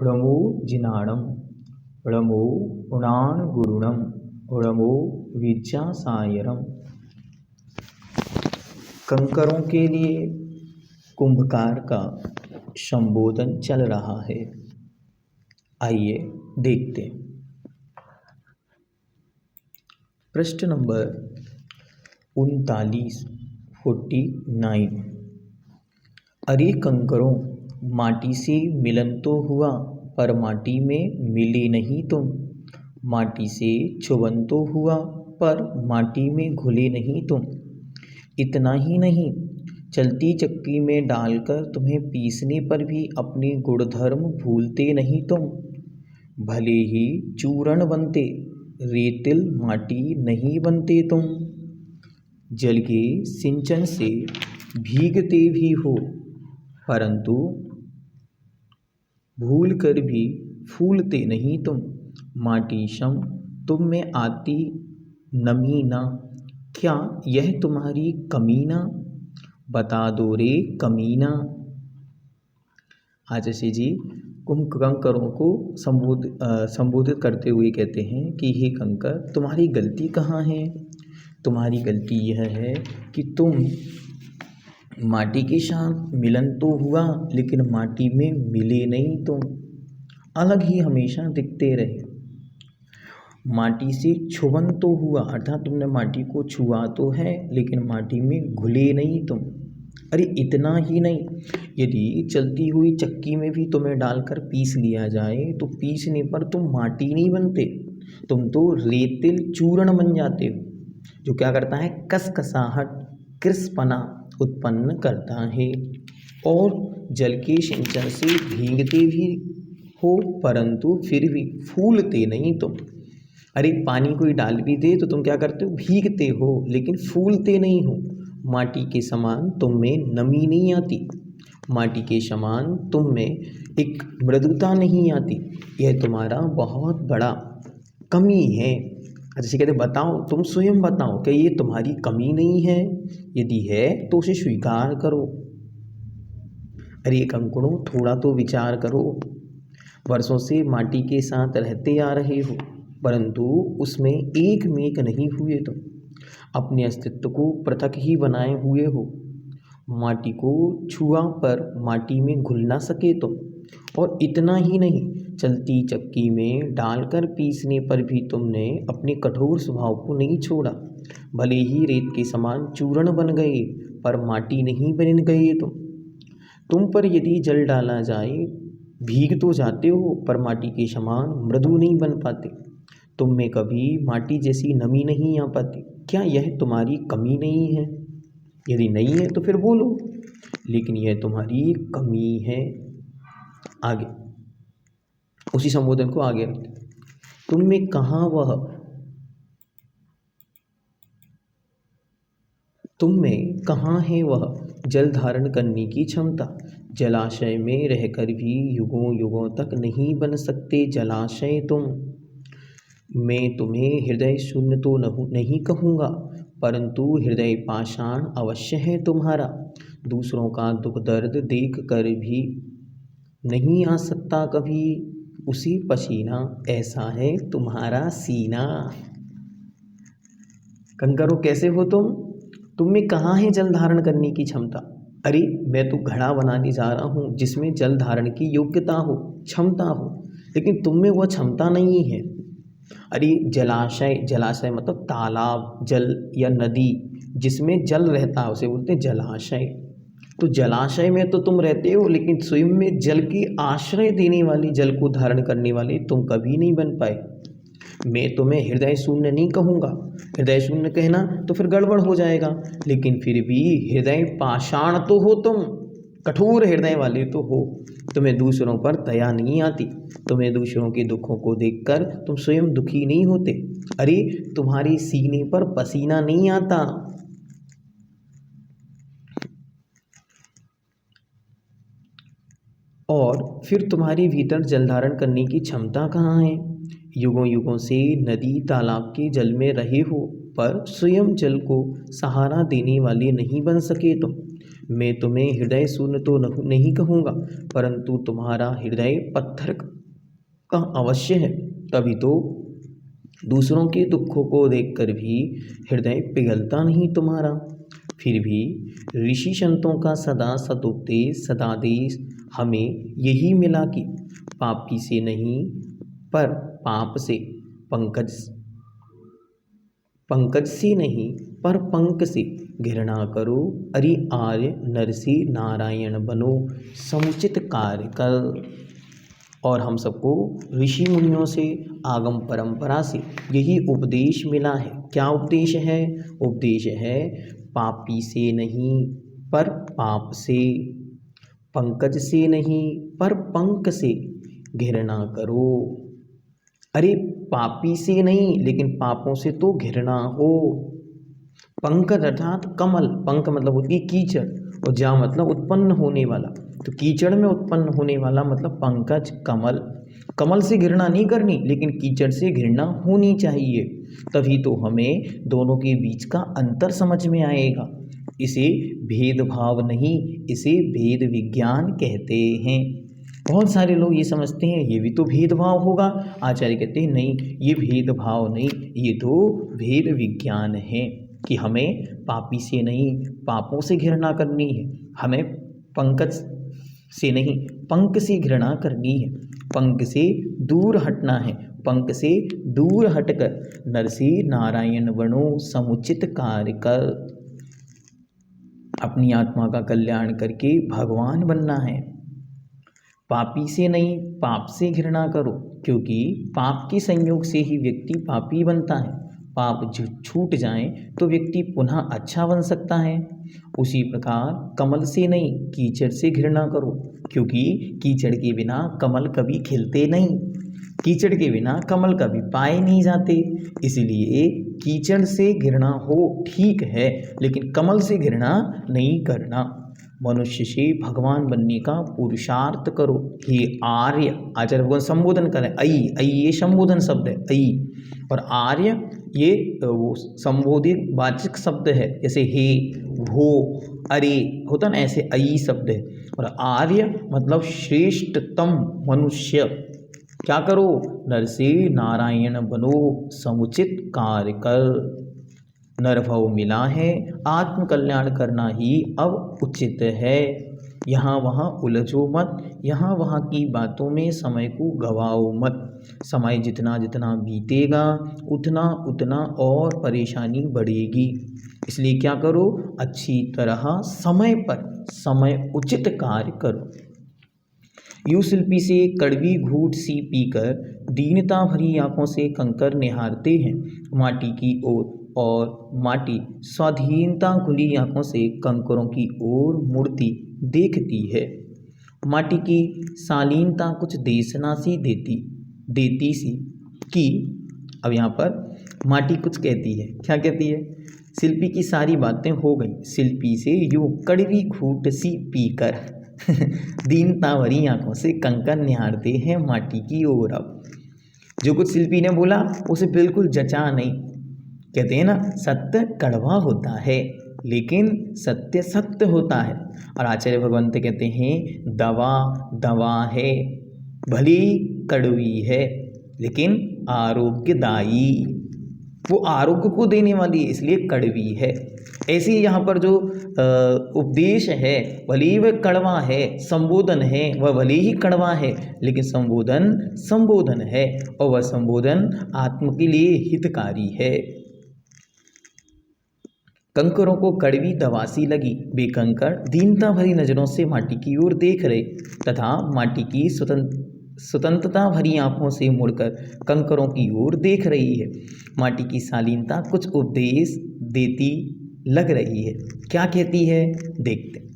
णमो जिनाणम णमो गुरुणम णमो विद्यासायरम। कंकरों के लिए कुंभकार का संबोधन चल रहा है। आइए देखते हैं। पृष्ठ नंबर 39। अरे कंकरों, माटी से मिलन तो हुआ पर माटी में मिले नहीं तुम। माटी से छुबन तो हुआ पर माटी में घुले नहीं तुम। इतना ही नहीं, चलती चक्की में डालकर तुम्हें पीसने पर भी अपने गुणधर्म भूलते नहीं तुम। भले ही चूर्ण बनते, रेतिल माटी नहीं बनते तुम। जल के सिंचन से भीगते भी हो, परंतु भूल कर भी फूलते नहीं तुम। माटी सम तुम में आती नमी ना, क्या यह तुम्हारी कमी ना? बता दो रे कमीना। आचार्य जी कंकरों को संबोधित करते हुए कहते हैं कि हे कंकर, तुम्हारी गलती कहाँ है? तुम्हारी गलती यह है कि तुम माटी के साथ मिलन तो हुआ लेकिन माटी में मिले नहीं तुम, अलग ही हमेशा दिखते रहे। माटी से छुबन तो हुआ, अर्थात तुमने माटी को छुआ तो है लेकिन माटी में घुले नहीं तुम। अरे इतना ही नहीं, यदि चलती हुई चक्की में भी तुम्हें डालकर पीस लिया जाए तो पीसने पर तुम माटी नहीं बनते, तुम तो रेतिल चूर्ण बन जाते हो, जो क्या करता है, कसकसाहट, क्रिस्पना उत्पन्न करता है। और जल के सिंचन से भीगते भी हो परंतु फिर भी फूलते नहीं तुम। अरे पानी कोई डाल भी दे तो तुम क्या करते हो, भीगते हो लेकिन फूलते नहीं हो। माटी के समान तुम में नमी नहीं आती, माटी के समान तुम में एक मृदुता नहीं आती। यह तुम्हारा बहुत बड़ा कमी है। जैसे कहते बताओ, तुम स्वयं बताओ कि ये तुम्हारी कमी नहीं है, यदि है तो उसे स्वीकार करो। अरे कंकड़ों, थोड़ा तो विचार करो। वर्षों से माटी के साथ रहते आ रहे हो परंतु उसमें एक मेक नहीं हुए तुम। अपने अस्तित्व को पृथक ही बनाए हुए हो। माटी को छुआ पर माटी में घुल ना सके तुम। और इतना ही नहीं, चलती चक्की में डालकर पीसने पर भी तुमने अपने कठोर स्वभाव को नहीं छोड़ा। भले ही रेत के समान चूर्ण बन गए पर माटी नहीं बन गए तुम पर यदि जल डाला जाए भीग तो जाते हो पर माटी के समान मृदु नहीं बन पाते। तुम में कभी माटी जैसी नमी नहीं आ पाती। क्या यह तुम्हारी कमी नहीं है? यदि नहीं है तो फिर बोलो, लेकिन यह तुम्हारी कमी है। आगे उसी संबोधन को आगे रखते, तुम में कहाँ वह, तुम में कहाँ है वह जल धारण करने की क्षमता? जलाशय में रहकर भी युगों युगों तक नहीं बन सकते जलाशय तुम। मैं तुम्हें हृदय शून्य तो नहीं कहूँगा, परंतु हृदय पाषाण अवश्य है तुम्हारा। दूसरों का दुख दर्द देख कर भी नहीं आ सकता कभी उसी पसीना, ऐसा है तुम्हारा सीना। कंकरों, कैसे हो तुम में कहाँ है जल धारण करने की क्षमता? अरे मैं तो घड़ा बनाने जा रहा हूँ जिसमें जल धारण की योग्यता हो, क्षमता हो, लेकिन तुम में वह क्षमता नहीं है। अरे जलाशय मतलब तालाब, जल या नदी जिसमें जल रहता है उसे बोलते हैं जलाशय। तो जलाशय में तो तुम रहते हो लेकिन स्वयं में जल की आश्रय देने वाली, जल को धारण करने वाले तुम कभी नहीं बन पाए। मैं तुम्हें हृदय शून्य नहीं कहूँगा, हृदय शून्य कहना तो फिर गड़बड़ हो जाएगा, लेकिन फिर भी हृदय पाषाण तो हो तुम, कठोर हृदय वाले तो हो। तुम्हें दूसरों पर दया नहीं आती, तुम्हें दूसरों के दुखों को देखकर तुम स्वयं दुखी नहीं होते। अरे तुम्हारे सीने पर पसीना नहीं आता। और फिर तुम्हारे भीतर जल धारण करने की क्षमता कहाँ है? युगों युगों से नदी तालाब के जल में रहे हो पर स्वयं जल को सहारा देने वाले नहीं बन सके तुम। मैं तुम्हें हृदय शून्य तो नहीं कहूँगा, परंतु तुम्हारा हृदय पत्थर का अवश्य है। तभी तो दूसरों के दुखों को देखकर भी हृदय पिघलता नहीं तुम्हारा। फिर भी ऋषि संतों का सदा सदुपदेश सदादेश हमें यही मिला कि पापी से नहीं पर पाप से, पंकज से नहीं पर पंक से घृणा करो। अरे आर्य नर से नारायण बनो, समुचित कार्य कर। और हम सबको ऋषि मुनियों से, आगम परंपरा से यही उपदेश मिला है। क्या उपदेश है? उपदेश है पापी से नहीं पर पाप से, पंकज से नहीं पर पंक से घृणा करो। अरे पापी से नहीं, लेकिन पापों से तो घृणा हो। पंकज अर्थात कमल, पंक मतलब होती है कीचड़, और जा मतलब उत्पन्न होने वाला, तो कीचड़ में उत्पन्न होने वाला मतलब पंकज कमल। कमल से घृणा नहीं करनी, लेकिन कीचड़ से घृणा होनी चाहिए। तभी तो हमें दोनों के बीच का अंतर समझ में आएगा। इसे भेदभाव नहीं, इसे भेद विज्ञान कहते हैं। बहुत सारे लोग ये समझते हैं ये भी तो भेदभाव होगा। आचार्य कहते हैं नहीं, ये भेदभाव नहीं, ये तो भेद विज्ञान है कि हमें पापी से नहीं पापों से घृणा करनी है, हमें पंकज से नहीं पंक से घृणा करनी है, पंक से दूर हटना है, पंक से दूर हटकर नर से नारायण बनो, समुचित कार्य कर। अपनी आत्मा का कल्याण करके भगवान बनना है। पापी से नहीं पाप से घृणा करो, क्योंकि पाप के संयोग से ही व्यक्ति पापी बनता है। पाप छूट जाए तो व्यक्ति पुनः अच्छा बन सकता है। उसी प्रकार कमल से नहीं कीचड़ से घृणा करो, क्योंकि कीचड़ के बिना कमल कभी खिलते नहीं, कीचड़ के बिना कमल कभी पाए नहीं जाते। इसलिए कीचड़ से घृणा हो ठीक है, लेकिन कमल से घृणा नहीं करना। मनुष्य से भगवान बनने का पुरुषार्थ करो। हे आर्य, आचार्य भगवान संबोधन करें, ऐ ये संबोधन शब्द है ऐ, और आर्य ये वो संबोधित वाचक शब्द है, जैसे हे वो अरे होता ना, ऐसे ऐ शब्द है। और आर्य मतलब श्रेष्ठतम मनुष्य। क्या करो? नर से नारायण बनो, समुचित कार्य कर। नरभव मिला है, आत्म कल्याण करना ही अब उचित है। यहाँ वहाँ उलझो मत, यहाँ वहाँ की बातों में समय को गवाओ मत। समय जितना जितना बीतेगा उतना उतना और परेशानी बढ़ेगी। इसलिए क्या करो? अच्छी तरह समय पर समय उचित कार्य करो। यूं शिल्पी से कड़वी घूंट सी पीकर दीनता भरी आंखों से कंकर निहारते हैं माटी की ओर, और माटी स्वाधीनता खुली आंखों से कंकरों की ओर मुड़ती देखती है। माटी की शालीनता कुछ देशना सी देती सी कि अब यहाँ पर माटी कुछ कहती है। क्या कहती है? शिल्पी की सारी बातें हो गई। शिल्पी से यूं कड़वी घूंट सी पीकर दीनता भरी आंखों से कंकर निहारते हैं माटी की ओर। अब जो कुछ शिल्पी ने बोला उसे बिल्कुल जचा नहीं। कहते हैं ना, सत्य कड़वा होता है लेकिन सत्य सत्य होता है। और आचार्य भगवंत कहते हैं दवा दवा है, भली कड़वी है लेकिन आरोग्यदायी, वो आरोग्य को देने वाली है इसलिए कड़वी है। ऐसे ही यहाँ पर जो उपदेश है भले ही वह कड़वा है, संबोधन है वह भले ही कड़वा है, लेकिन संबोधन संबोधन है और वह संबोधन आत्म के लिए हितकारी है। कंकरों को कड़वी दवासी लगी। वे कंकड़ दीनता भरी नजरों से माटी की ओर देख रहे तथा माटी की स्वतंत्रता भरी आंखों से मुड़कर कंकरों की ओर देख रही है। माटी की शालीनता कुछ उपदेश देती लग रही है। क्या कहती है? देखते।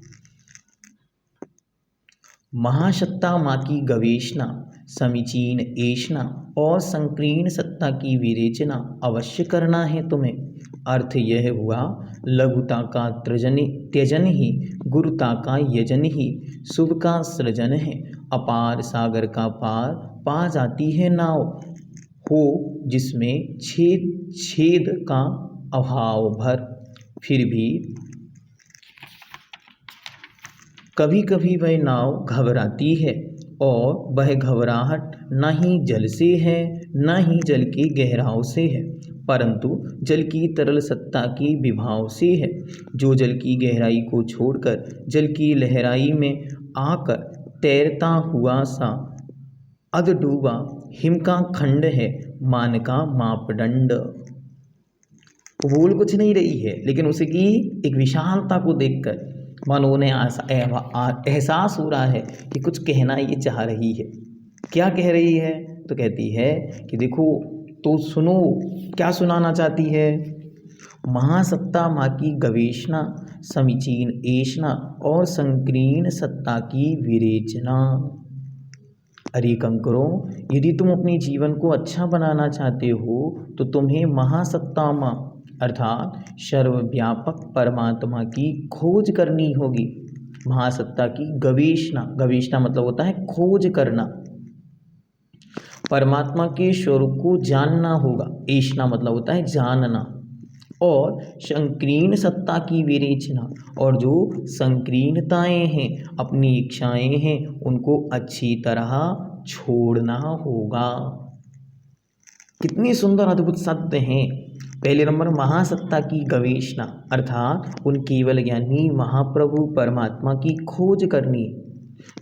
महासत्ता माँ की गवेषणा, समीचीन ऐषणा और संकीर्ण सत्ता की विवेचना अवश्य करना है तुम्हें। अर्थ यह हुआ, लघुता का त्यजन ही गुरुता का यजन ही शुभ का सृजन है। अपार सागर का पार पा जाती है नाव हो, जिसमें छेद छेद का अभाव भर। फिर भी कभी कभी वह नाव घबराती है और वह घबराहट न ही जल से है न ही जल के गहराव से है, परंतु जल की तरल सत्ता की विभाव से है, जो जल की गहराई को छोड़कर जल की लहराई में आकर तैरता हुआ सा अध डूबा हिम का खंड है मान का मापदंड। बोल कुछ नहीं रही है, लेकिन उसे की एक विशालता को देखकर मानो उन्हें एहसास हो रहा है कि कुछ कहना ये चाह रही है। क्या कह रही है? तो कहती है कि देखो तो सुनो, क्या सुनाना चाहती है? महासत्ता माँ की गवेषणा, समीचीन ऐषणा और संकीर्ण सत्ता की विरेचना। अरे कंकरों, यदि तुम अपने जीवन को अच्छा बनाना चाहते हो तो तुम्हें महासत्ता माँ अर्थात सर्वव्यापक परमात्मा की खोज करनी होगी। महासत्ता की गवेषणा, गवेषणा मतलब होता है खोज करना। परमात्मा के स्वरूप को जानना होगा, ऐषणा मतलब होता है जानना। और संकीर्ण सत्ता की विरेचना, और जो संकीर्णताएं हैं, अपनी इच्छाएं हैं, उनको अच्छी तरह छोड़ना होगा। कितनी सुंदर अद्भुत शब्द हैं। पहले नंबर महासत्ता की गवेषणा अर्थात उन केवल ज्ञानी महाप्रभु परमात्मा की खोज करनी।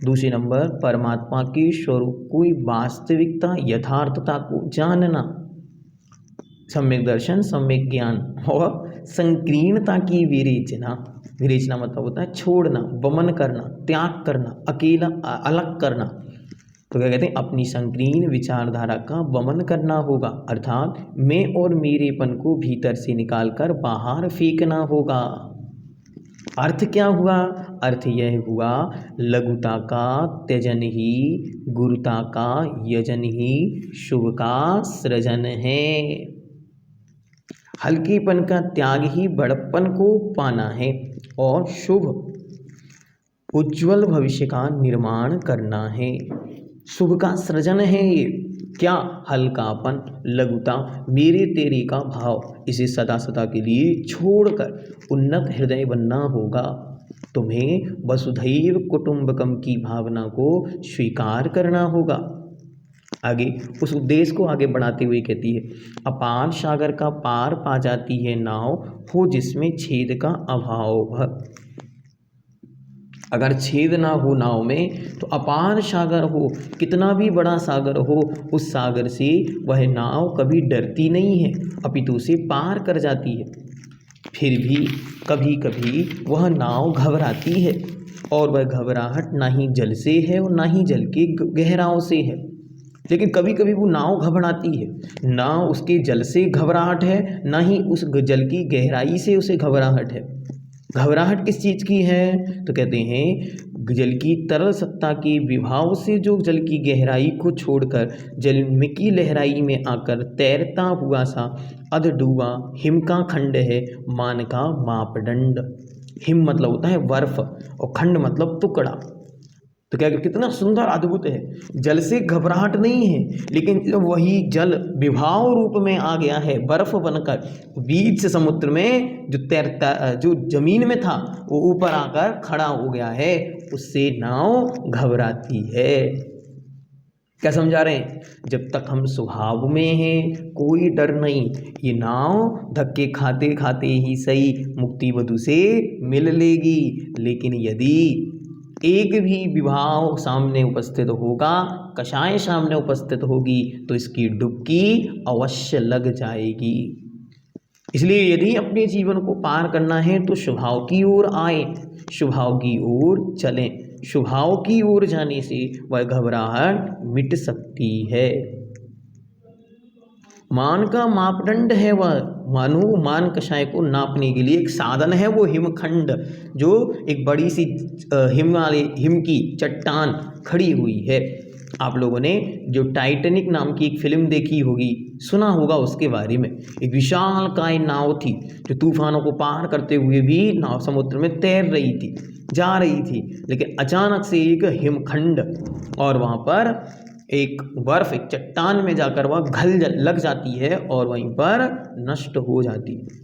दूसरे नंबर परमात्मा के स्वरूप की वास्तविकता यथार्थता को जानना, सम्यक दर्शन सम्यक ज्ञान। और संकीर्णता की विरेचना, विरेचना मतलब होता है छोड़ना, वमन करना, त्याग करना, अकेला अलग करना। तो क्या कहते हैं? अपनी संकीर्ण विचारधारा का वमन करना होगा, अर्थात मैं और मेरेपन को भीतर से निकालकर बाहर फेंकना होगा। अर्थ क्या हुआ? अर्थ यह हुआ लघुता का त्यजन ही गुरुता का यजन ही शुभ का सृजन है। हल्केपन का त्याग ही बड़प्पन को पाना है और शुभ उज्जवल भविष्य का निर्माण करना है। शुभ का सृजन है ये। क्या? हल्कापन, लघुता, मेरे तेरे का भाव, इसे सदा सदा के लिए छोड़कर उन्नत हृदय बनना होगा। तुम्हें वसुधैव कुटुंबकम की भावना को स्वीकार करना होगा। आगे उस उद्देश्य को आगे बढ़ाते हुए कहती है, अपार सागर का पार पा जाती है नाव, हो जिसमें छेद का अभाव। अगर छेद ना हो नाव में तो अपार सागर हो, कितना भी बड़ा सागर हो, उस सागर से वह नाव कभी डरती नहीं है, अपितु उसे पार कर जाती है। फिर भी कभी कभी वह नाव घबराती है, और वह घबराहट ना ही जल से है और ना ही जल के गहराव से है। लेकिन कभी कभी वो नाव घबराती है, ना उसके जल से घबराहट है, ना ही उस जल की गहराई से उसे घबराहट है। घबराहट किस चीज़ की है? तो कहते हैं जल की तरल सत्ता के विभाव से जो जल की गहराई को छोड़कर जल की लहराई में आकर तैरता हुआ सा अध डूबा हिम का खंड है मान का मापदंड। हिम मतलब होता है बर्फ और खंड मतलब टुकड़ा। तो क्या कितना सुंदर अद्भुत है। जल से घबराहट नहीं है, लेकिन वही जल विभाव रूप में आ गया है, बर्फ बनकर बीच से समुद्र में जो तैरता, जो जमीन में था वो ऊपर आकर खड़ा हो गया है, उससे नाव घबराती है। क्या समझा रहे हैं? जब तक हम स्वभाव में हैं कोई डर नहीं, ये नाव धक्के खाते खाते ही सही मुक्ति वधु से मिल लेगी। लेकिन यदि एक भी विभाव सामने उपस्थित होगा, कषाय सामने उपस्थित होगी, तो इसकी डुबकी अवश्य लग जाएगी। इसलिए यदि अपने जीवन को पार करना है तो स्वभाव की ओर आए, स्वभाव की ओर चलें। स्वभाव की ओर जाने से वह घबराहट मिट सकती है। मान का मापदंड है वह, मानो मान कषाय को नापने के लिए एक साधन है वो हिमखंड, जो एक बड़ी सी हिम की चट्टान खड़ी हुई है। आप लोगों ने जो टाइटैनिक नाम की एक फिल्म देखी होगी, सुना होगा उसके बारे में। एक विशालकाय नाव थी जो तूफानों को पार करते हुए भी नाव समुद्र में तैर रही थी, जा रही थी, लेकिन अचानक से एक हिमखंड और वहाँ पर एक बर्फ एक चट्टान में जाकर वह लग जाती है और वहीं पर नष्ट हो जाती है।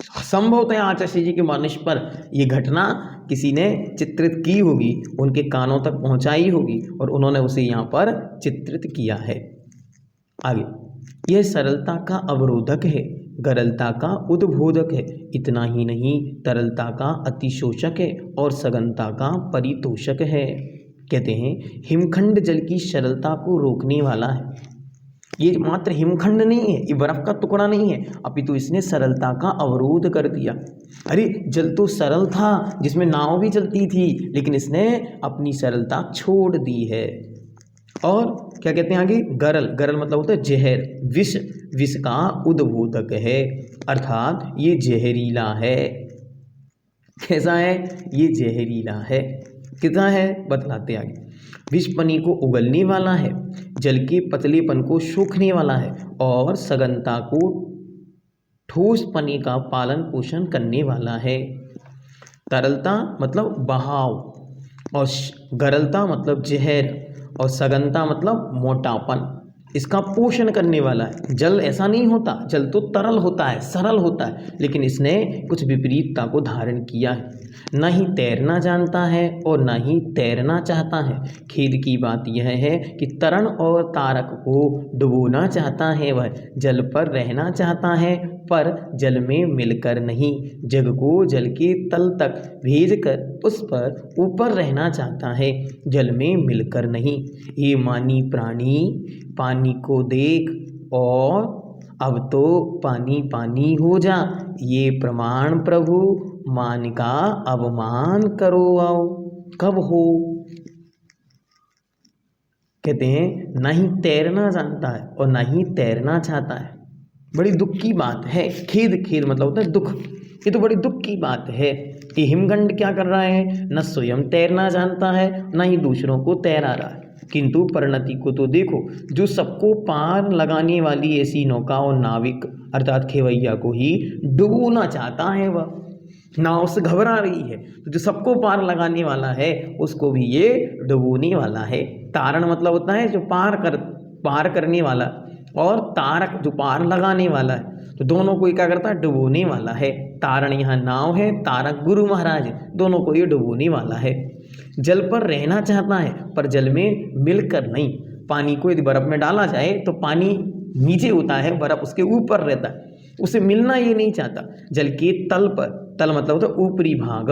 संभवतः आचार्य जी के मनुष्य पर ये घटना किसी ने चित्रित की होगी, उनके कानों तक पहुंचाई होगी और उन्होंने उसे यहाँ पर चित्रित किया है। आगे, यह सरलता का अवरोधक है, गरलता का उद्बोधक है, इतना ही नहीं तरलता का अतिशोषक है और सघनता का परितोषक है। कहते हैं हिमखंड जल की सरलता को रोकने वाला है। ये मात्र हिमखंड नहीं है, ये बर्फ का टुकड़ा नहीं है, अपितु इसने सरलता का अवरोध कर दिया। अरे जल तो सरल था, जिसमें नाव भी चलती थी, लेकिन इसने अपनी सरलता छोड़ दी है। और क्या कहते हैं आगे, गरल, गरल मतलब होता है जहर, विष, विष का उद्बोधक है, अर्थात ये जहरीला है। कैसा है, ये जहरीला है। कितना है बतलाते आगे, विषपनी को उगलने वाला है, जल के पतलेपन को सूखने वाला है और सघनता को ठोस पनी का पालन पोषण करने वाला है। तरलता मतलब बहाव और गरलता मतलब जहर और सघनता मतलब मोटापन, इसका पोषण करने वाला है। जल ऐसा नहीं होता, जल तो तरल होता है, सरल होता है, लेकिन इसने कुछ विपरीतता को धारण किया है। न ही तैरना जानता है और न ही तैरना चाहता है। खेद की बात यह है कि तरण और तारक को डुबोना चाहता है, वह जल पर रहना चाहता है पर जल में मिलकर नहीं, जग को जल के तल तक भेजकर उस पर ऊपर रहना चाहता है, जल में मिलकर नहीं। ये मानी प्राणी पानी को देख और अब तो पानी पानी हो जा, ये प्रमाण प्रभु मान का अवमान करो आओ। कब हो, कहते हैं ना ही तैरना जानता है और ना ही तैरना चाहता है। बड़ी दुख की बात है। खेद, खेद मतलब होता है दुख, ये तो बड़ी दुख की बात है कि हिमखंड क्या कर रहा है, न स्वयं तैरना जानता है न ही दूसरों को तैरा रहा है। किंतु परिणति को तो देखो, जो सबको पार लगाने वाली ऐसी नौका और नाविक अर्थात खेवैया को ही डुबोना चाहता है, वह नाव से घबरा रही है, तो जो सबको पार लगाने वाला है उसको भी ये डुबोने वाला है। तारण मतलब होता है जो पार करने वाला, और तारक जो पार लगाने वाला है, तो दोनों को क्या करता है, डुबोने वाला है। तारण यहाँ नाव है, तारक गुरु महाराज है, दोनों को ये डुबोने वाला है। जल पर रहना चाहता है पर जल में मिलकर नहीं। पानी को यदि बर्फ में डाला जाए तो पानी नीचे होता है, बर्फ उसके ऊपर रहता है, उसे मिलना ये नहीं चाहता। जल के तल पर, तल मतलब होता है ऊपरी भाग,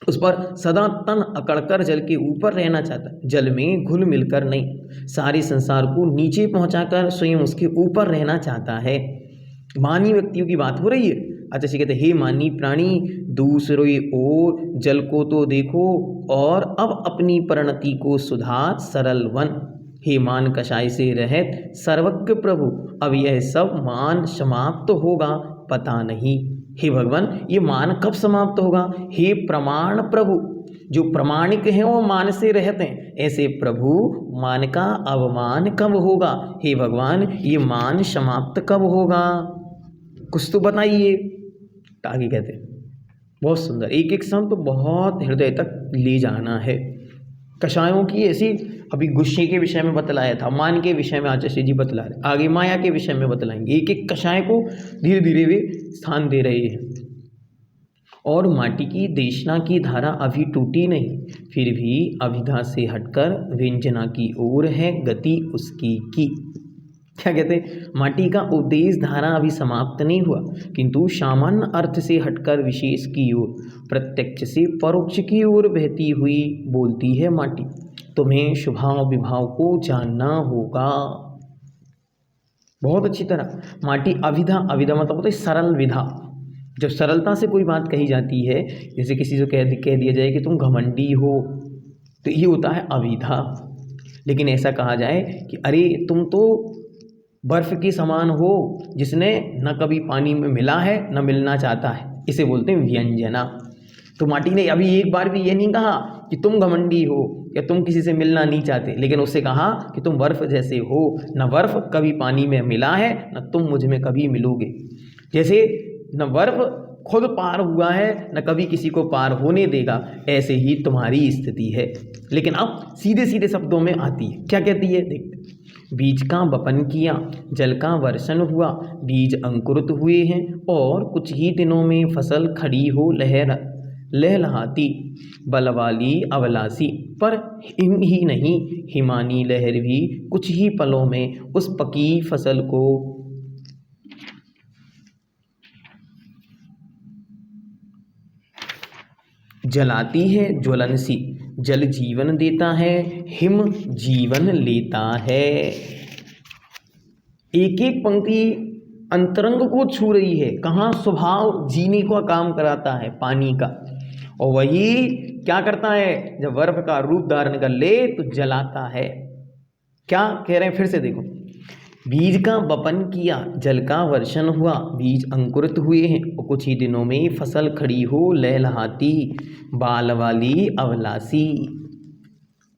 उस पर सदा तन अकड़कर जल के ऊपर रहना चाहता है, जल में घुल मिलकर नहीं। सारे संसार को नीचे पहुंचाकर स्वयं उसके ऊपर रहना चाहता है। मानी व्यक्तियों की बात हो रही है। अच्छा जी, कहते हे मानी प्राणी, दूसरे ओर जल को तो देखो और अब अपनी परिणति को सुधार सरल वन। हे मान कषाय से रहत सर्वज्ञ प्रभु, अब यह सब मान समाप्त होगा पता नहीं। हे भगवान, ये मान कब समाप्त होगा? हे प्रमाण प्रभु, जो प्रमाणिक हैं वो मान से रहते हैं, ऐसे प्रभु मान का अवमान कब होगा? हे भगवान, ये मान समाप्त कब होगा? कुछ तो बताइए। आगे कहते हैं बहुत सुंदर, एक एक शब्द तो बहुत हृदय तक ले जाना है। कषायों की ऐसी, अभी गुस्से के विषय में बतलाया था, मान के विषय में आचार्य जी बतला रहे, आगे माया के विषय में बतलाएंगे। एक एक कषाय को धीरे धीरे वे स्थान दे रहे हैं। और माटी की देशना की धारा अभी टूटी नहीं, फिर भी अभिधा से हटकर व्यंजना की ओर है गति उसकी की। क्या कहते हैं, माटी का उपदेश धारा अभी समाप्त नहीं हुआ, किंतु सामान्य अर्थ से हटकर विशेष की ओर, प्रत्यक्ष से परोक्ष की ओर बहती हुई बोलती है माटी। तुम्हें स्वभाव विभाव को जानना होगा बहुत अच्छी तरह। माटी अविधा, अविधा मतलब होता है सरल विधा। जब सरलता से कोई बात कही जाती है, जैसे किसी को कह दिया जाए कि तुम घमंडी हो, तो ये होता है अविधा। लेकिन ऐसा कहा जाए कि अरे तुम तो बर्फ के समान हो, जिसने न कभी पानी में मिला है न मिलना चाहता है, इसे बोलते हैं व्यंजना। तो माटी ने अभी एक बार भी ये नहीं कहा कि तुम घमंडी हो या तुम किसी से मिलना नहीं चाहते, लेकिन उससे कहा कि तुम बर्फ जैसे हो, न बर्फ कभी पानी में मिला है न तुम मुझ में कभी मिलोगे। जैसे न बर्फ खुद पार हुआ है न कभी किसी को पार होने देगा, ऐसे ही तुम्हारी स्थिति है। लेकिन अब सीधे सीधे शब्दों में आती है, क्या कहती है देखते। बीज का वपन किया, जल का वर्षण हुआ, बीज अंकुरित हुए हैं और कुछ ही दिनों में फसल खड़ी हो लहलहाती, बलवाली अवलासी। पर हिम ही नहीं, हिमानी लहर भी कुछ ही पलों में उस पकी फसल को जलाती है ज्वलनसी। जल जीवन देता है, हिम जीवन लेता है। एक एक पंक्ति अंतरंग को छू रही है। कहाँ? स्वभाव जीने का काम कराता है पानी का, और वही क्या करता है, जब बर्फ का रूप धारण कर ले तो जलाता है। क्या कह रहे हैं फिर से देखो। बीज का वपन किया, जल का वर्षण हुआ, बीज अंकुरित हुए हैं और कुछ ही दिनों में फसल खड़ी हो लहलहाती, बाल वाली अवलासी।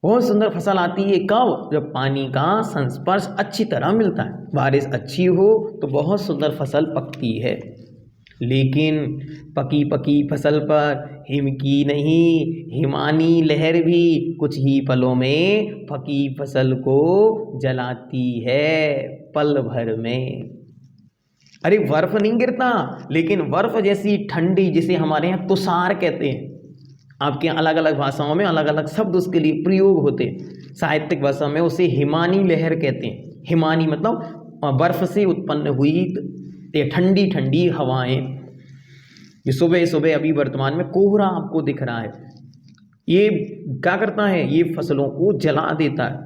बहुत सुंदर फसल आती है कब? जब पानी का संस्पर्श अच्छी तरह मिलता है, बारिश अच्छी हो तो बहुत सुंदर फसल पकती है। लेकिन पकी पकी फसल पर हिम की नहीं, हिमानी लहर भी कुछ ही पलों में पकी फसल को जलाती है, पल भर में। अरे बर्फ नहीं गिरता, लेकिन बर्फ जैसी ठंडी, जिसे हमारे यहाँ तुषार कहते हैं, आपके यहाँ अलग अलग भाषाओं में अलग अलग शब्द उसके लिए प्रयोग होते हैं। साहित्यिक भाषा में उसे हिमानी लहर कहते हैं। हिमानी मतलब बर्फ से उत्पन्न हुई ठंडी ठंडी हवाएं। ये सुबह सुबह अभी वर्तमान में कोहरा आपको दिख रहा है, ये क्या करता है? ये फसलों को जला देता है।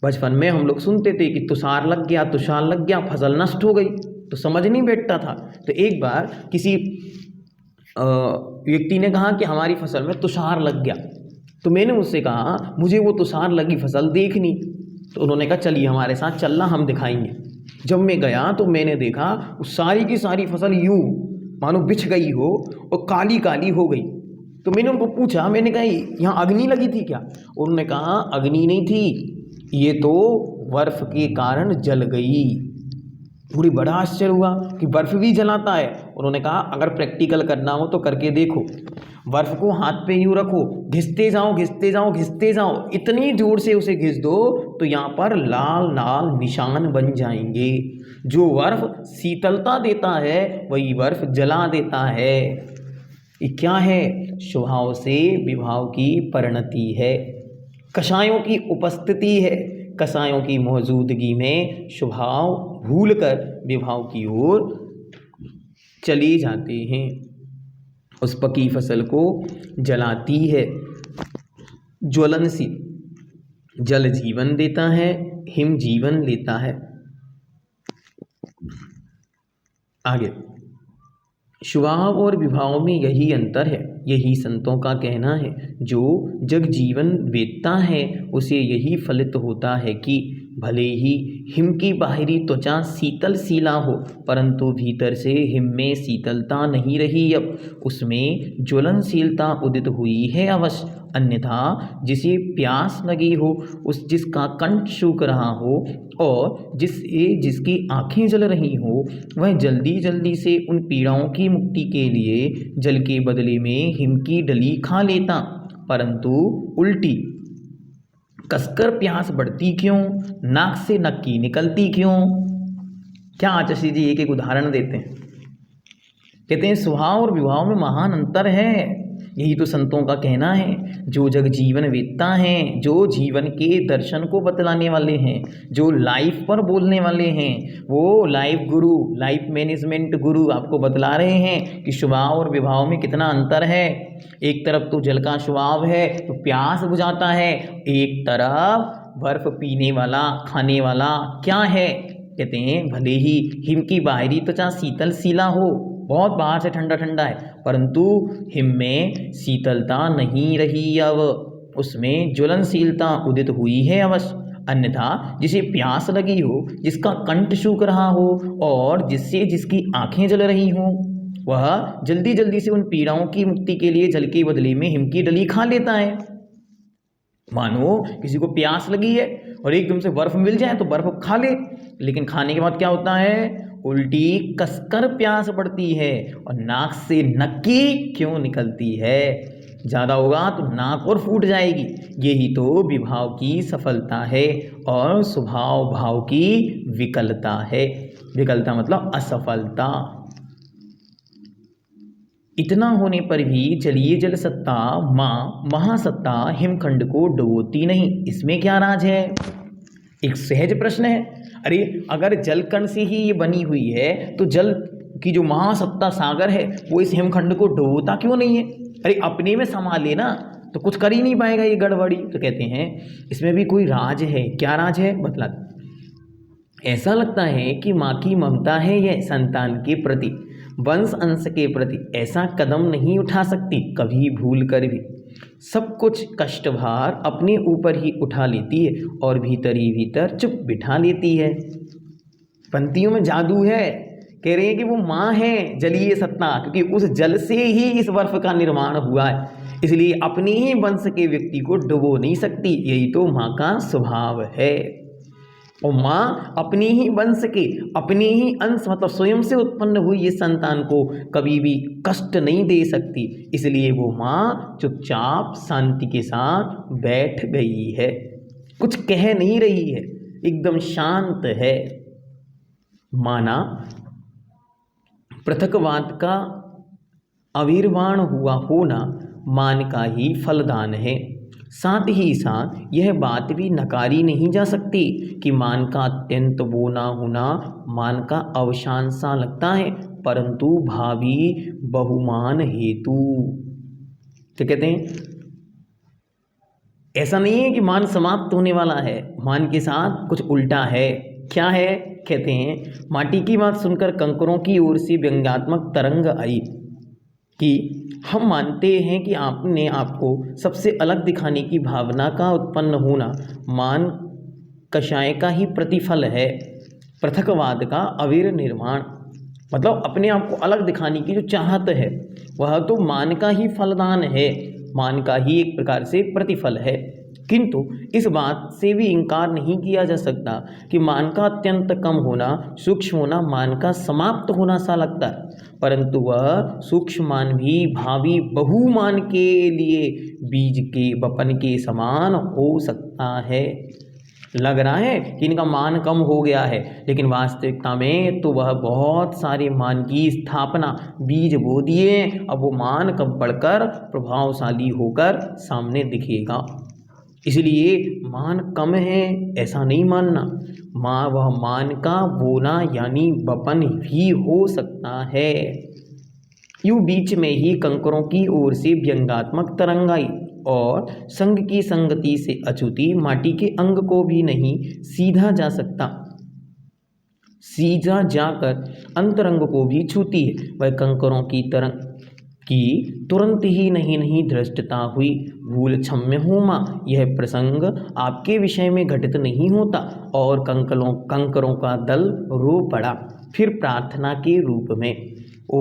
बचपन में हम लोग सुनते थे कि तुषार लग गया, तुषार लग गया, फसल नष्ट हो गई, तो समझ नहीं बैठता था। तो एक बार किसी व्यक्ति ने कहा कि हमारी फसल में तुषार लग गया, तो मैंने उससे कहा मुझे वो तुषार लगी फसल देखनी। तो उन्होंने कहा चलिए हमारे साथ चलना, हम दिखाएंगे। जब मैं गया तो मैंने देखा उस सारी की सारी फसल यूं मानो बिछ गई हो और काली काली हो गई। तो मैंने उनको पूछा, मैंने कहा यहाँ अग्नि लगी थी क्या? उन्होंने कहा अग्नि नहीं थी, ये तो बर्फ के कारण जल गई। पूरी बड़ा आश्चर्य हुआ कि बर्फ भी जलाता है। उन्होंने कहा अगर प्रैक्टिकल करना हो तो करके देखो, बर्फ को हाथ पे यूँ रखो, घिसते जाओ घिसते जाओ घिसते जाओ, इतनी जोर से उसे घिस दो तो यहाँ पर लाल लाल निशान बन जाएंगे। जो बर्फ शीतलता देता है वही बर्फ जला देता है। ये क्या है? स्वभाव से विभाव की परिणति है, कषायों की उपस्थिति है। कषायों की मौजूदगी में स्वभाव भूलकर विभाव की ओर चले जाते हैं, उस पकी फसल को जलाती है। ज्वलनशील, जल जीवन देता है, हिम जीवन लेता है। आगे, स्वभाव और विभाव में यही अंतर है, यही संतों का कहना है। जो जग जीवन वेदता है उसे यही फलित होता है कि भले ही हिम की बाहरी त्वचा शीतल शीला हो, परंतु भीतर से हिम में शीतलता नहीं रही, अब उसमें ज्वलनशीलता उदित हुई है अवश्य। अन्यथा जिसे प्यास लगी हो, उस जिसका कंठ सूख रहा हो और जिसकी आंखें जल रही हो, वह जल्दी जल्दी से उन पीड़ाओं की मुक्ति के लिए जल के बदले में हिम की डली खा लेता, परंतु उल्टी। कसकर प्यास बढ़ती क्यों, नाक से नक्की निकलती क्यों? क्या आचार्य जी एक एक उदाहरण देते हैं, कहते हैं स्वभाव और विभाव में महान अंतर है। यही तो संतों का कहना है। जो जग जीवन वेदता हैं, जो जीवन के दर्शन को बतलाने वाले हैं, जो लाइफ पर बोलने वाले हैं, वो लाइफ गुरु, लाइफ मैनेजमेंट गुरु आपको बतला रहे हैं कि स्वभाव और विभाव में कितना अंतर है। एक तरफ तो जल का स्वभाव है तो प्यास बुझाता है, एक तरफ बर्फ पीने वाला खाने वाला क्या है? कहते हैं भले ही हिम की बाहरी त्वचा शीतल शीला हो, बहुत बाहर से ठंडा ठंडा है, परंतु हिम में शीतलता नहीं रही, अब उसमें ज्वलनशीलता उदित हुई है अवश्य। अन्यथा जिसे प्यास लगी हो, जिसका कंठ सूख रहा हो और जिसकी आंखें जल रही हों, वह जल्दी जल्दी से उन पीड़ाओं की मुक्ति के लिए जल के बदले में हिम की डली खा लेता है। मानो किसी को प्यास लगी है और एकदम से बर्फ मिल जाए तो बर्फ खा ले, लेकिन खाने के बाद क्या होता है? उल्टी कसकर प्यास बढ़ती है और नाक से नक्की क्यों निकलती है। ज़्यादा होगा तो नाक और फूट जाएगी। यही तो विभाव की सफलता है और स्वभाव भाव की विकलता है। विकलता मतलब असफलता। इतना होने पर भी जलीय जल सत्ता माँ महासत्ता हिमखंड को डुबोती नहीं, इसमें क्या राज है। एक सहज प्रश्न है। अरे अगर जल कण से ही ये बनी हुई है तो जल की जो महासत्ता सागर है वो इस हिमखंड को डुबोता क्यों नहीं है। अरे अपने में समा लेना तो कुछ कर ही नहीं पाएगा ये गड़बड़ी। तो कहते हैं इसमें भी कोई राज है। क्या राज है बतला। ऐसा लगता है कि माँ की ममता है यह संतान के प्रति, वंश अंश के प्रति ऐसा कदम नहीं उठा सकती कभी भूल कर भी। सब कुछ कष्टभार अपने ऊपर ही उठा लेती है और भीतर ही भीतर चुप बिठा लेती है। पंक्तियों में जादू है। कह रहे हैं कि वो माँ है जलीय सत्ता, क्योंकि उस जल से ही इस बर्फ का निर्माण हुआ है, इसलिए अपने ही वंश के व्यक्ति को डुबो नहीं सकती। यही तो माँ का स्वभाव है। और माँ अपनी ही वंश के अपने ही अंश मतलब स्वयं से उत्पन्न हुई ये संतान को कभी भी कष्ट नहीं दे सकती, इसलिए वो माँ चुपचाप शांति के साथ बैठ गई है, कुछ कह नहीं रही है, एकदम शांत है। माना पृथकवाद का आविर्भाव हुआ होना मान का ही फलदान है। साथ ही साथ यह बात भी नकारी नहीं जा सकती कि मान का अत्यंत वो ना होना मान का अवसान सा लगता है, परंतु भावी बहुमान हेतु। तो कहते हैं ऐसा नहीं है कि मान समाप्त होने वाला है, मान के साथ कुछ उल्टा है। क्या है। कहते हैं माटी की बात सुनकर कंकरों की ओर से व्यंग्यात्मक तरंग आई कि हम मानते हैं कि आपने आपको सबसे अलग दिखाने की भावना का उत्पन्न होना मान कषाय का ही प्रतिफल है। पृथकवाद का अविर निर्माण मतलब अपने आप को अलग दिखाने की जो चाहत है वह तो मान का ही फलदान है, मान का ही एक प्रकार से प्रतिफल है। किंतु इस बात से भी इनकार नहीं किया जा सकता कि मान का अत्यंत कम होना सूक्ष्म होना मान का समाप्त होना सा लगता है, परंतु वह सूक्ष्म मान भी भावी बहुमान के लिए बीज के वपन के समान हो सकता है। लग रहा है कि इनका मान कम हो गया है, लेकिन वास्तविकता में तो वह बहुत सारे मान की स्थापना बीज बो दिए। अब वो मान कम पड़कर प्रभावशाली होकर सामने दिखेगा। इसलिए मान कम है ऐसा नहीं मानना, वह मान का बोना यानी वपन भी हो सकता है। यूं बीच में ही कंकरों की ओर से व्यंग्यात्मक तरंग आई और संग की संगति से अछूती माटी के अंग को भी नहीं सीधा जा सकता, सीधा जाकर अंतरंग को भी छूती है। वह कंकरों की तरंग की तुरंत ही नहीं धृष्टता हुई। भूल क्षम्य हो माँ, यह प्रसंग आपके विषय में घटित नहीं होता। और कंकरों का दल रो पड़ा, फिर प्रार्थना के रूप में ओ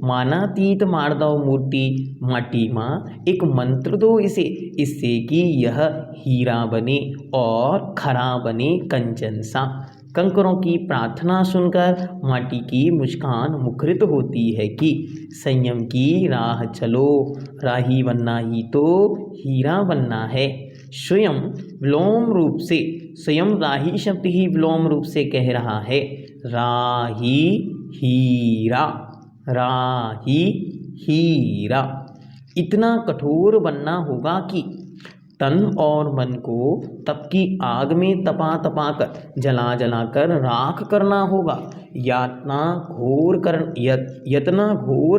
मानातीत मार्दव मूर्ति माटी माँ, एक मंत्र दो इसे, इससे कि यह हीरा बने और खरा बने कंचन सा। कंकरों की प्रार्थना सुनकर माटी की मुस्कान मुखरित होती है कि संयम की राह चलो, राही बनना ही तो हीरा बनना है। स्वयं विलोम रूप से स्वयं राही शब्द ही विलोम रूप से कह रहा है राही हीरा, राही हीरा। इतना कठोर बनना होगा कि तन और मन को तप की आग में तपा तपा कर जला जला कर राख करना होगा। यत्ना घोर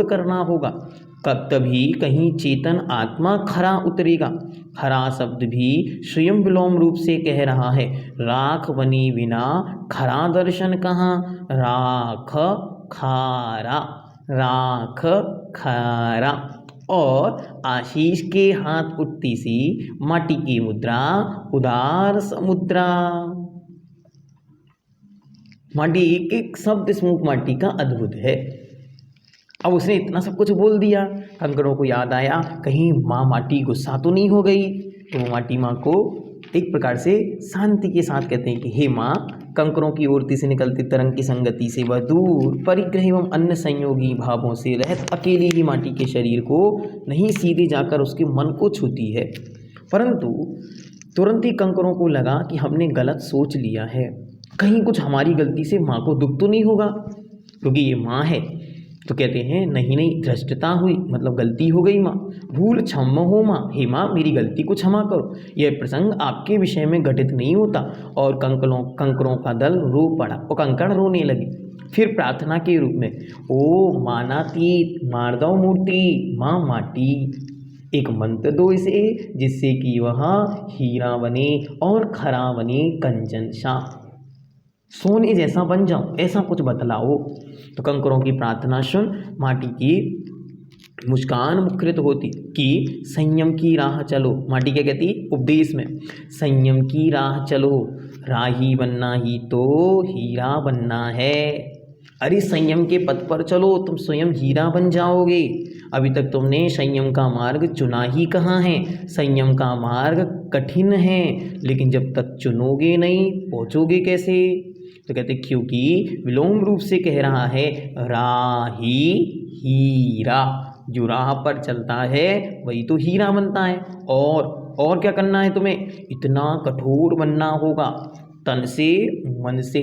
करना होगा, कब तभी कहीं चेतन आत्मा खरा उतरेगा। खरा शब्द भी स्वयं विलोम रूप से कह रहा है राख बनी बिना खरा दर्शन कहाँ। राख खारा, राख खारा। और आशीष के हाथ उठती सी माटी की मुद्रा उदार समुद्रा। माटी एक एक शब्द स्मूक माटी का अद्भुत है। अब उसने इतना सब कुछ बोल दिया, कंकरों को याद आया कहीं माँ माटी गुस्सा तो नहीं हो गई, तो वो माटी माँ को एक प्रकार से शांति के साथ कहते हैं कि हे माँ, कंकरों की ओरती से निकलती तरंग की संगति से वह दूर, परिग्रह एवं अन्य संयोगी भावों से रहित अकेली ही माटी के शरीर को नहीं सीधे जाकर उसके मन को छूती है। परंतु तुरंत ही कंकरों को लगा कि हमने गलत सोच लिया है, कहीं कुछ हमारी गलती से माँ को दुख तो नहीं होगा, क्योंकि ये माँ है। तो कहते हैं नहीं नहीं, धृष्टता हुई, मतलब गलती हो गई माँ, भूल क्षम हो माँ, हे माँ मेरी गलती को क्षमा करो। यह प्रसंग आपके विषय में घटित नहीं होता। और कंकरों का दल रो पड़ा और कंकड़ रोने लगे। फिर प्रार्थना के रूप में, ओ मानातीत मार दो मूर्ति माँ माटी, एक मंत्र दो इसे जिससे कि वह हीरा बने और खरा बने कंचन सा, सोने जैसा बन जाओ, ऐसा कुछ बतलाओ। तो कंकरों की प्रार्थना सुन माटी की मुस्कान मुखरित होती कि संयम की राह चलो। माटी क्या कहती, उपदेश में, संयम की राह चलो, राही बनना ही तो हीरा बनना है। अरे संयम के पथ पर चलो, तुम स्वयं हीरा बन जाओगे। अभी तक तुमने संयम का मार्ग चुना ही कहाँ है। संयम का मार्ग कठिन है, लेकिन जब तक चुनोगे नहीं पहुँचोगे कैसे। तो कहते क्योंकि विलोम रूप से कह रहा है राही हीरा, जो राह पर चलता है वही तो हीरा बनता है। और क्या करना है तुम्हें, इतना कठोर बनना होगा, तन से मन से।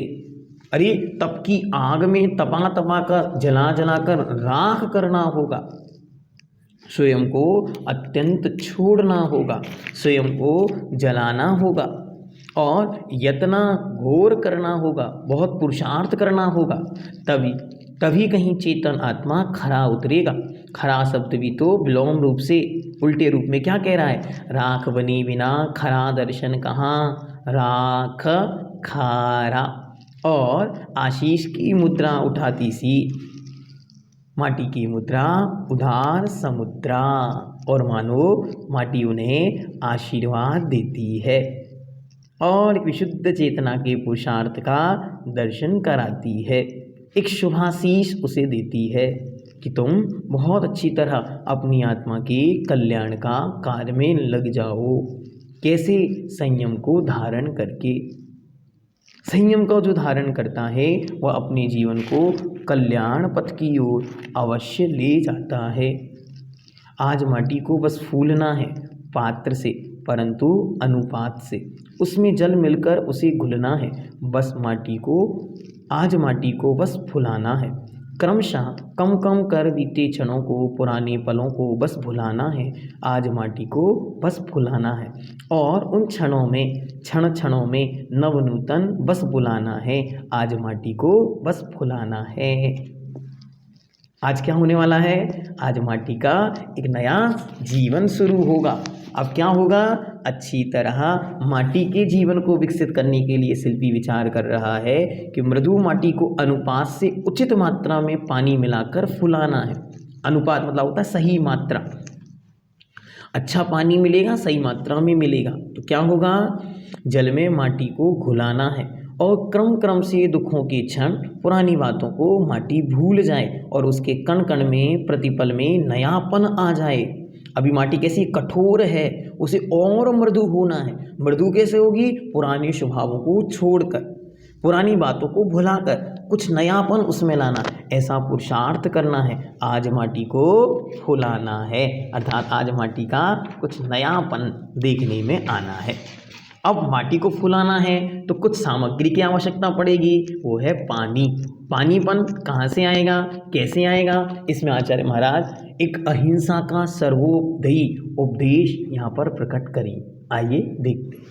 अरे तप की आग में तपा तपा कर जला जला कर राख करना होगा। स्वयं को अत्यंत छोड़ना होगा, स्वयं को जलाना होगा और यत्न घोर करना होगा, बहुत पुरुषार्थ करना होगा। तभी कहीं चेतन आत्मा खरा उतरेगा। खरा शब्द भी तो विलोम रूप से उल्टे रूप में क्या कह रहा है, राख बनी बिना खरा दर्शन कहाँ, राख खारा। और आशीष की मुद्रा उठाती सी, माटी की मुद्रा उधार समुद्रा, और मानो माटी उन्हें आशीर्वाद देती है और विशुद्ध चेतना के पुरुषार्थ का दर्शन कराती है। एक शुभाशीष उसे देती है कि तुम बहुत अच्छी तरह अपनी आत्मा के कल्याण का कार्य में लग जाओ। कैसे, संयम को धारण करके। संयम का जो धारण करता है वह अपने जीवन को कल्याण पथ की ओर अवश्य ले जाता है। आज माटी को बस फूलना है पात्र से, परंतु अनुपात से, उसमें जल मिलकर उसे घुलना है। बस आज माटी को बस फुलाना है। क्रमशः कम कम कर बीते क्षणों को, पुराने पलों को बस भुलाना है। आज माटी को बस फुलाना है और उन क्षणों में नवनूतन बस बुलाना है। आज माटी को बस फुलाना है। आज क्या होने वाला है, आज माटी का एक नया जीवन शुरू होगा। अब क्या होगा, अच्छी तरह माटी के जीवन को विकसित करने के लिए शिल्पी विचार कर रहा है कि मृदु माटी को अनुपात से उचित मात्रा में पानी मिलाकर फुलाना है। अनुपात मतलब होता है सही मात्रा, अच्छा पानी मिलेगा सही मात्रा में मिलेगा तो क्या होगा, जल में माटी को घुलाना है और क्रम से दुखों के क्षण, पुरानी बातों को माटी भूल जाए और उसके कण कण में प्रतिपल में नयापन आ जाए। अभी माटी कैसी कठोर है, उसे और मृदु होना है। मृदु कैसे होगी, पुराने स्वभावों को छोड़कर, पुरानी बातों को भुलाकर कुछ नयापन उसमें लाना, ऐसा पुरुषार्थ करना है। आज माटी को फुलाना है, अर्थात आज माटी का कुछ नयापन देखने में आना है। अब माटी को फुलाना है तो कुछ सामग्री की आवश्यकता पड़ेगी, वो है पानी। पानीपन कहाँ से आएगा, कैसे आएगा, इसमें आचार्य महाराज एक अहिंसा का सर्वोपरि उपदेश यहाँ पर प्रकट करें। आइए देखते हैं।